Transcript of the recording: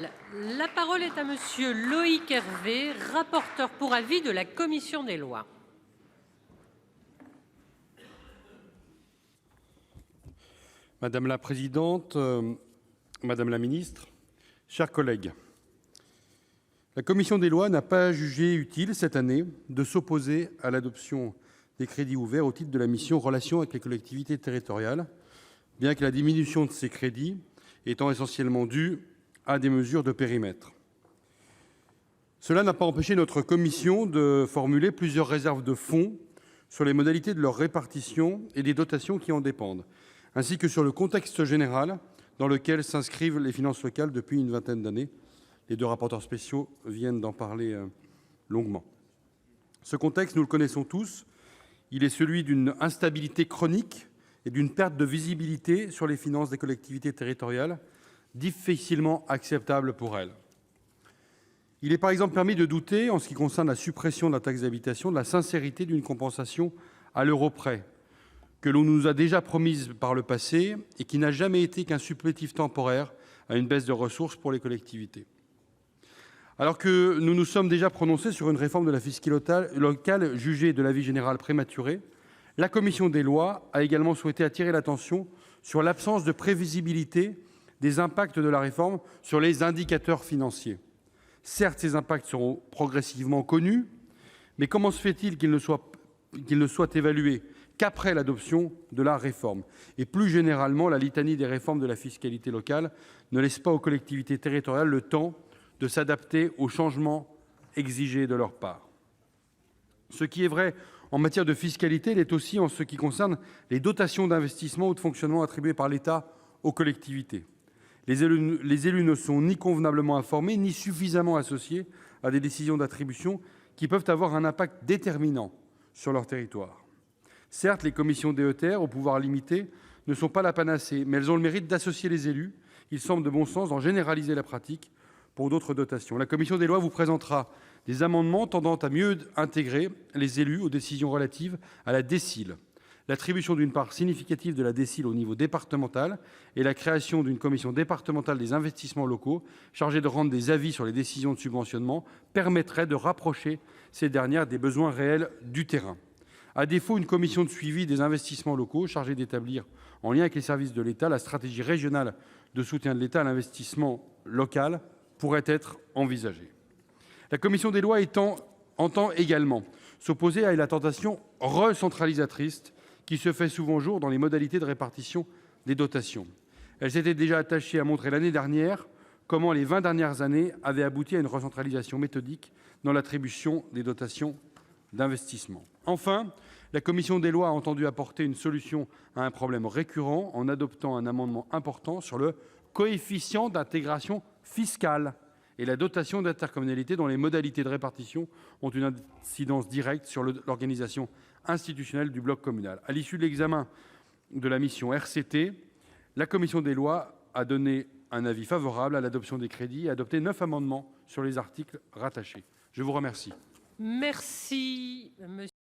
La parole est à monsieur Loïc Hervé, rapporteur pour avis de la commission des lois. Madame la présidente, madame la ministre, chers collègues, la commission des lois n'a pas jugé utile cette année de s'opposer à l'adoption des crédits ouverts au titre de la mission « Relations avec les collectivités territoriales », bien que la diminution de ces crédits étant essentiellement due à des mesures de périmètre. Cela n'a pas empêché notre commission de formuler plusieurs réserves de fond sur les modalités de leur répartition et des dotations qui en dépendent, ainsi que sur le contexte général dans lequel s'inscrivent les finances locales depuis une vingtaine d'années. Les deux rapporteurs spéciaux viennent d'en parler longuement. Ce contexte, nous le connaissons tous, il est celui d'une instabilité chronique et d'une perte de visibilité sur les finances des collectivités territoriales, difficilement acceptable pour elles. Il est par exemple permis de douter, en ce qui concerne la suppression de la taxe d'habitation, de la sincérité d'une compensation à l'euro près, que l'on nous a déjà promise par le passé et qui n'a jamais été qu'un supplétif temporaire à une baisse de ressources pour les collectivités. Alors que nous nous sommes déjà prononcés sur une réforme de la fiscalité locale jugée de l'avis général prématurée, la commission des lois a également souhaité attirer l'attention sur l'absence de prévisibilité des impacts de la réforme sur les indicateurs financiers. Certes, ces impacts seront progressivement connus, mais comment se fait-il qu'ils ne soient évalués qu'après l'adoption de la réforme ? Et plus généralement, la litanie des réformes de la fiscalité locale ne laisse pas aux collectivités territoriales le temps de s'adapter aux changements exigés de leur part. Ce qui est vrai en matière de fiscalité l'est aussi en ce qui concerne les dotations d'investissement ou de fonctionnement attribuées par l'État aux collectivités. Les élus ne sont ni convenablement informés ni suffisamment associés à des décisions d'attribution qui peuvent avoir un impact déterminant sur leur territoire. Certes, les commissions DETR, au pouvoir limité, ne sont pas la panacée, mais elles ont le mérite d'associer les élus. Il semble de bon sens d'en généraliser la pratique pour d'autres dotations. La commission des lois vous présentera des amendements tendant à mieux intégrer les élus aux décisions relatives à la DSIL, l'attribution d'une part significative de la DSIL au niveau départemental et la création d'une commission départementale des investissements locaux chargée de rendre des avis sur les décisions de subventionnement permettrait de rapprocher ces dernières des besoins réels du terrain. À défaut, une commission de suivi des investissements locaux chargée d'établir, en lien avec les services de l'État, la stratégie régionale de soutien de l'État à l'investissement local pourrait être envisagée. La commission des lois entend également s'opposer à la tentation recentralisatrice qui se fait souvent jour dans les modalités de répartition des dotations. Elle s'était déjà attachée à montrer l'année dernière comment les 20 dernières années avaient abouti à une recentralisation méthodique dans l'attribution des dotations d'investissement. Enfin, la commission des lois a entendu apporter une solution à un problème récurrent en adoptant un amendement important sur le coefficient d'intégration fiscale et la dotation d'intercommunalité dont les modalités de répartition ont une incidence directe sur l'organisation institutionnelle du bloc communal. À l'issue de l'examen de la mission RCT, la commission des lois a donné un avis favorable à l'adoption des crédits et a adopté 9 amendements sur les articles rattachés. Je vous remercie. Merci, monsieur.